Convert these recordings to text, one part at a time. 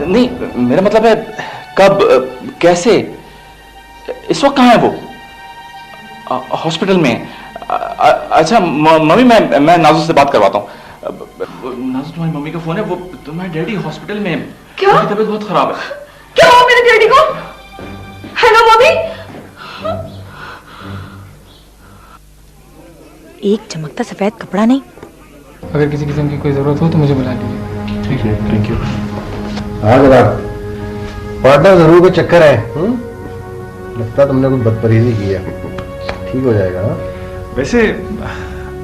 नहीं, मेरा मतलब है कब, कैसे, इस वक्त कहाँ है वो? हॉस्पिटल में? अच्छा मम्मी, मैं नाजू से बात करवाता हूँ। नाजू, तुम्हारी मम्मी का फोन है, वो तुम्हारे डैडी हॉस्पिटल में। क्या? उनकी तबीयत बहुत खराब है। क्या हुआ मेरे डैडी को? Hello mummy. एक चमकता सफेद कपड़ा नहीं। अगर किसी किस्म की कोई जरूरत हो तो मुझे बुला लीजिए। ठीक है, थैंक यू। हाँ जनाब, पार्टनर जरूर को चक्कर है। लगता है तुमने कुछ बदतमीजी की है। ठीक हो जाएगा। वैसे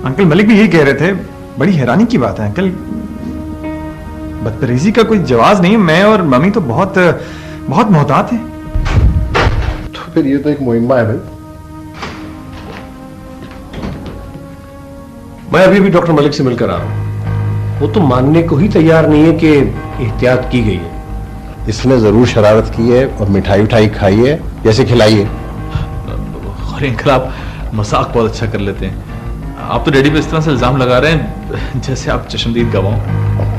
अंकल मलिक भी यही कह रहे थे। बड़ी हैरानी की बात है अंकल, बदतमीजी का कोई जवाब नहीं। मैं और मम्मी तो बहुत बहुत मोहतात हैं। तो फिर ये तो एक मुहिम्मा है भाई। मैं अभी भी डॉक्टर मलिक से मिलकर आ रहा हूं। वो तो मानने को ही तैयार नहीं है कि एहतियात की गई है। इसने जरूर शरारत की है और मिठाई उठाई खाई है, जैसे खिलाई है। अरे अंकल, आप मजाक बहुत अच्छा कर लेते हैं। आप तो डैडी पे इस तरह से इल्जाम लगा रहे हैं जैसे आप चश्मदीद गवाह।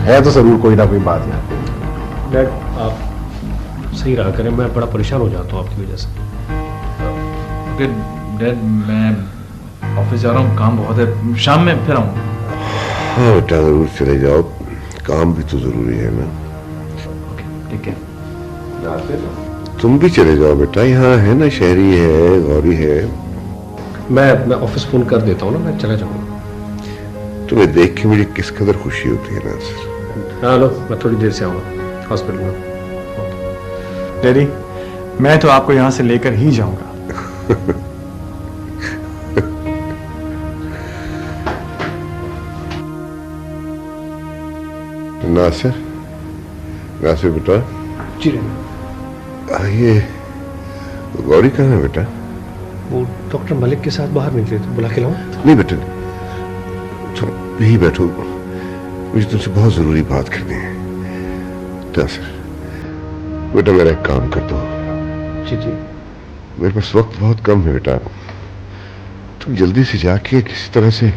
है तो जरूर कोई ना कोई बात यार। डैड, आप सही रहा करें, मैं बड़ा परेशान हो जाता हूँ आपकी वजह से। डैड, मैं ऑफिस जा रहा हूँ, काम बहुत है, शाम में फिर आऊंगा। हाँ बेटा, जरूर चले जाओ, काम भी तो जरूरी है ना। ठीक है। तुम भी चले जाओ बेटा, यहाँ है ना, शहरी है, गौरी है। मैं ऑफिस फोन कर देता हूँ ना, मैं चला जाऊंगा। तुम्हें देख के मुझे किस कदर खुशी होती है नासिर। हाँ लो, मैं थोड़ी देर से आऊंगा हॉस्पिटल में। डैडी, मैं तो आपको यहाँ से लेकर ही जाऊंगा। नासिर, नासिर बेटा। जी ये गौरी कहाँ है बेटा? वो डॉक्टर मलिक के साथ बाहर निकले थे, बुला के लाऊं? नहीं बेटा, तुम यही बैठो, मुझे तुमसे बहुत जरूरी बात करनी है। नासिर बेटा, मेरा एक काम कर दो। जी जी। मेरे पास वक्त बहुत कम है बेटा, तुम जल्दी से जाके किसी तरह से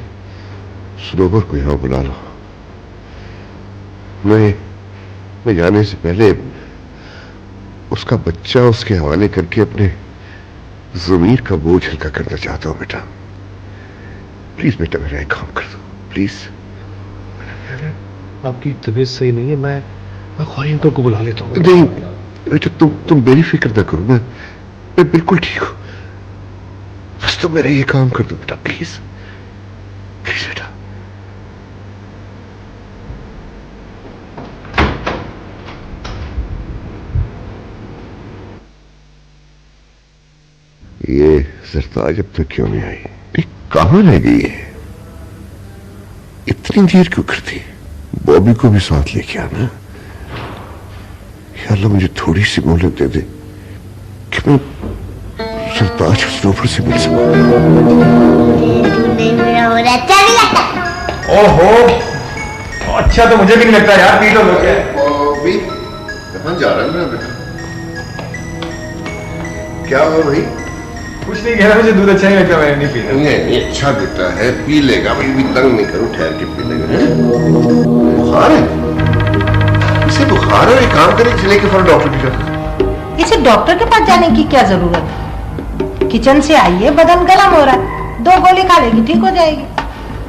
सरोवर को यहाँ बुला लो। मैं जाने से पहले उसका बच्चा उसके हवाले करके अपने ज़मीर का बोझ हल्का करना चाहता हूं बेटा। प्लीज बेटा, मेरा एक काम कर दो प्लीज। आपकी तबीयत सही नहीं है, मैं गौरी अंकल को बुला लेता हूँ। नहीं बेटा, तुम मेरी फिक्र ना करो, मैं बिल्कुल ठीक हूं। बस तुम मेरा ये काम कर दो बेटा, प्लीज प्लीज बेटा। ये सरताज अब तक क्यों नहीं आई? कहां रह गई है? इतनी देर क्यों करती? बॉबी को भी साथ लेके आना। या अल्लाह, मुझे थोड़ी सी मोहलत दे दे कि मैं सरताज सरोवर से मिल सकूं। ओहो, अच्छा तो मुझे भी नहीं लगता यार, पी लो लोग। बॉबी कहां जा रहा है मेरा बेटा? क्या हुआ भाई? कुछ नहीं कह रहा, मुझे दूध अच्छा नहीं लगता, मैंने नहीं पीना। नहीं, अच्छा देता है, पी लेगा। मैं भी तंग नहीं करूं, ठहर के पी लेगा। बुखार है इसे? बुखार है? एक काम करें, चले के फौरन डॉक्टर के पास। इसे डॉक्टर के पास जाने की क्या जरूरत है? किचन से आई है, बदन गर्म हो रहा है, 2 गोली खा लेगी, ठीक हो जाएगी।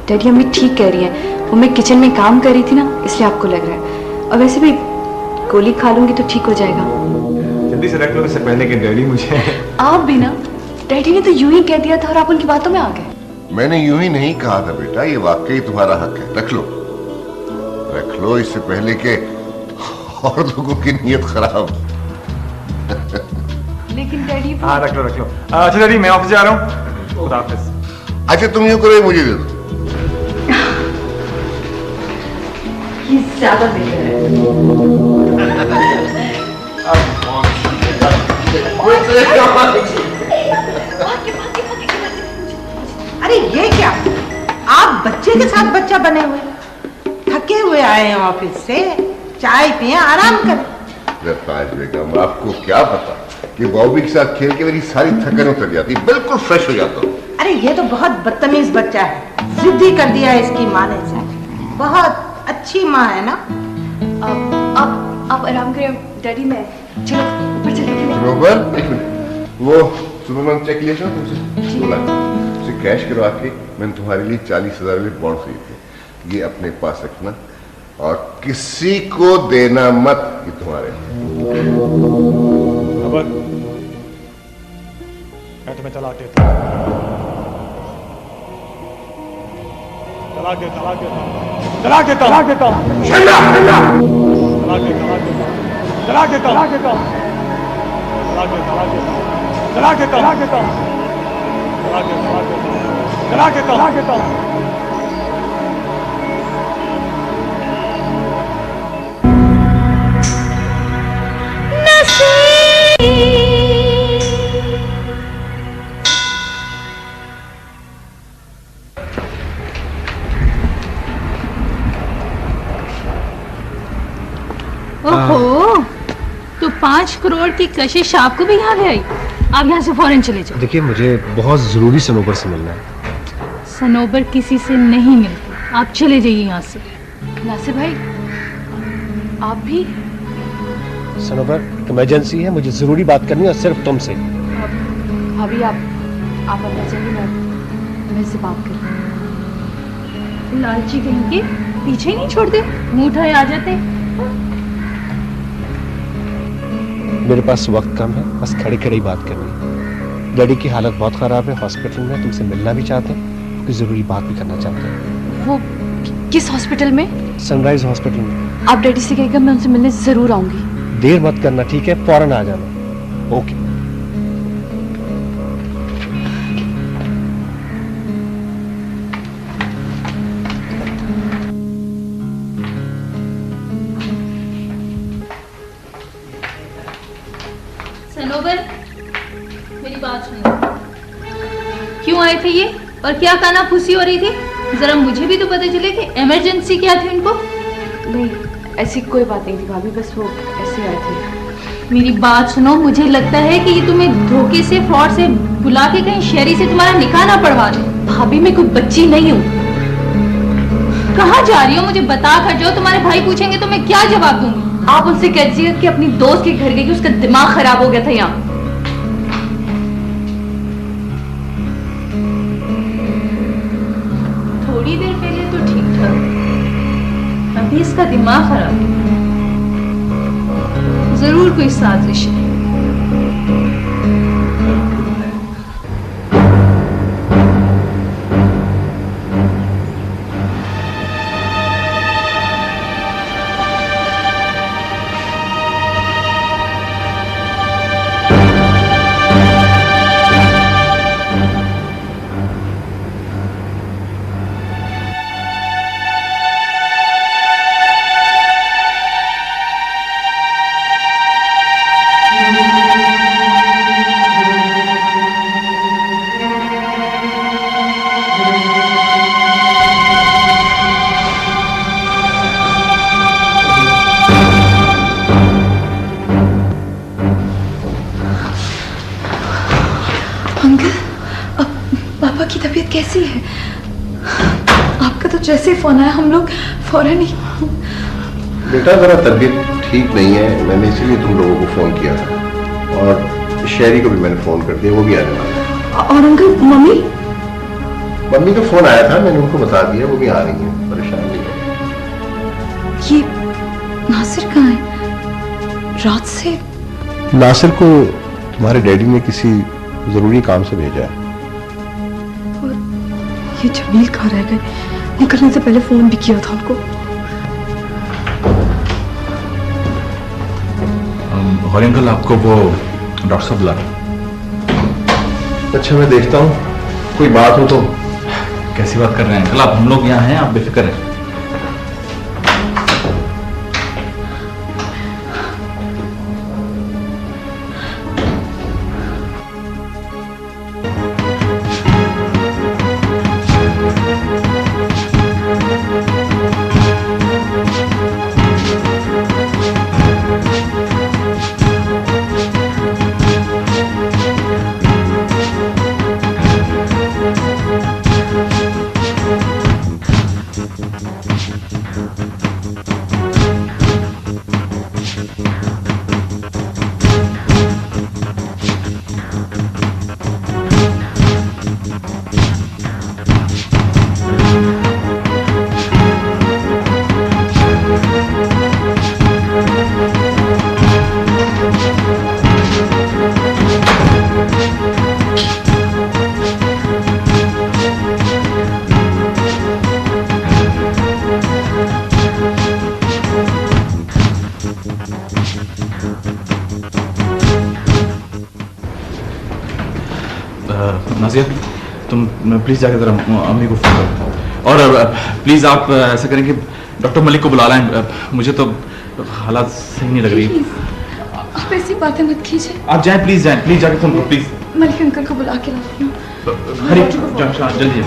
डैडी अम्मी ठीक कह रही है, वो मैं किचन में काम कर रही थी ना, इसलिए आपको लग रहा है। और वैसे भी गोली खा लूंगी तो ठीक हो जाएगा। जल्दी से रख लो इससे पहले कि डैडी मुझे। आप भी ना, डैडी ने तो यूं ही कह दिया था और आप उनकी बातों में आ गए। मैंने यूं ही नहीं कहा था बेटा, ये वाकई तुम्हारा हक है। रख लो इससे पहले के और लोगों की नीयत खराब। लेकिन डैडी हाँ रख लो। अच्छा डैडी, मैं ऑफिस जा रहा हूँ, खुदा हाफिज। अच्छा तुम यूं करो, मुझे दे दो। ये ज्यादा बेहतर अरे ये क्या, आप बच्चे के साथ बच्चा बने हुए, थके हुए आए हैं ऑफिस से, चाय पिए, आराम करें। सरताज बेगम, आपको क्या पता कि बॉबी के साथ खेल के मेरी सारी थकन उतर जाती, बिल्कुल फ्रेश हो जाता हूँ। अरे ये तो बहुत बदतमीज बच्चा है, जिद्दी कर दिया है इसकी माँ ने इसे। बहुत अच्छी माँ है ना। अब आप आराम करें डैडी, मैं चलो ऊपर चले के सनोबर, एक मिनट, वो सुबह मैंने चेक लिया था तुमसे, बोला उसे कैश करवा के मैंने तुम्हारे लिए 40,000 में बॉन्ड खरीद थे, ये अपने पास रखना और किसी को देना मत, ये तुम्हारे। मैं तुम्हें तलाक देता हूँ, तलाक देता हूँ, तलाक देता हूँ, तलाक देता हूँ, तलाक देता हूँ, तलाक देता हूँ, तलाक देता हूँ, तलाक देता हूँ, तलाक देता हूँ, तलाक देता हूँ, तलाक देता हूँ, तलाक देता हूँ, तलाक देता हूँ। ओहो, तो 5 करोड़ की कशिश आपको भी याद आई? आप यहाँ से फौरन चले जाओ। देखिए, मुझे बहुत जरूरी सनोबर से मिलना है। सनोबर किसी से नहीं मिलती, आप चले जाइए यहाँ से। नासिर भाई, आप भी? सनोबर, इमरजेंसी है, मुझे जरूरी बात करनी है और सिर्फ तुमसे। भाभी, आप अंदर जाइए, मैं इससे बात कर रही हूँ। लालची कहीं के पीछे ही नहीं छोड़ते, मुंह उठाए आ जाते। मेरे पास वक्त कम है, बस खड़े खड़े ही बात करनी है। डैडी की हालत बहुत खराब है, हॉस्पिटल में, तुमसे मिलना भी चाहते हैं, कोई जरूरी बात भी करना चाहते हैं। वो किस हॉस्पिटल में? सनराइज हॉस्पिटल में। आप डैडी से कहिएगा मैं उनसे मिलने जरूर आऊंगी। देर मत करना, ठीक है? फौरन आ जाना। ओके। सनोबर, मेरी बात सुनो। क्यों आए थे ये और क्या कानाफूसी हो रही थी? जरा मुझे भी तो पता चले कि इमरजेंसी क्या थी उनको। नहीं, ऐसी कोई बात नहीं थी भाभी, बस वो ऐसे आए थे। मेरी बात सुनो, मुझे लगता है कि ये तुम्हें धोखे से, फ्रॉड से बुला के कहीं शहरी से तुम्हारा निकाह ना पड़वा दे। भाभी, मैं कोई बच्ची नहीं हूँ। कहाँ जा रही हो? मुझे बता कर जाओ, तुम्हारे भाई पूछेंगे तो मैं क्या जवाब दूंगी? आप उनसे कह दीजिए कि अपनी दोस्त के घर गई कि उसका दिमाग खराब हो गया था यहाँ। थोड़ी देर पहले तो ठीक था, अभी इसका दिमाग खराब है। जरूर कोई साजिश है। पापा की तबीयत कैसी है? आपका तो जैसे ही फोन आया हम लोग फौरन ही। बेटा, जरा तबीयत ठीक नहीं है, मैंने इसीलिए तुम लोगों को फोन किया था, और शहरी को भी मैंने फोन कर दिया, वो भी आने वाला है। और अंकल, मम्मी? मम्मी का फोन आया था, मैंने उनको बता दिया, वो भी आ रही है, परेशान नहीं है। ये नासिर कहाँ है? रात से नासिर को तुम्हारे डैडी ने किसी जरूरी काम से भेजा है। ये जमील कहाँ रह गए? अंकल ने से पहले फोन भी किया था उनको। और अंकल, आपको वो डॉक्टर साहब बुला रहे। अच्छा, मैं देखता हूँ, कोई बात हो तो। कैसी बात कर रहे हैं अंकल आप? हम लोग यहाँ हैं, आप बेफिक्र हैं। नाजिया, तुम प्लीज जाकर जरा अम्मी को फोन करो और प्लीज आप ऐसा करें कि डॉक्टर मलिक को बुला लाएं। मुझे तो हालात सही नहीं लग रही। आप ऐसी बातें मत कीजिए। आप जाएं, प्लीज जाएं, प्लीज जाकर फोन करो प्लीज। मलिक अंकल को बुला के लाती हूँ। हरी जल्दी।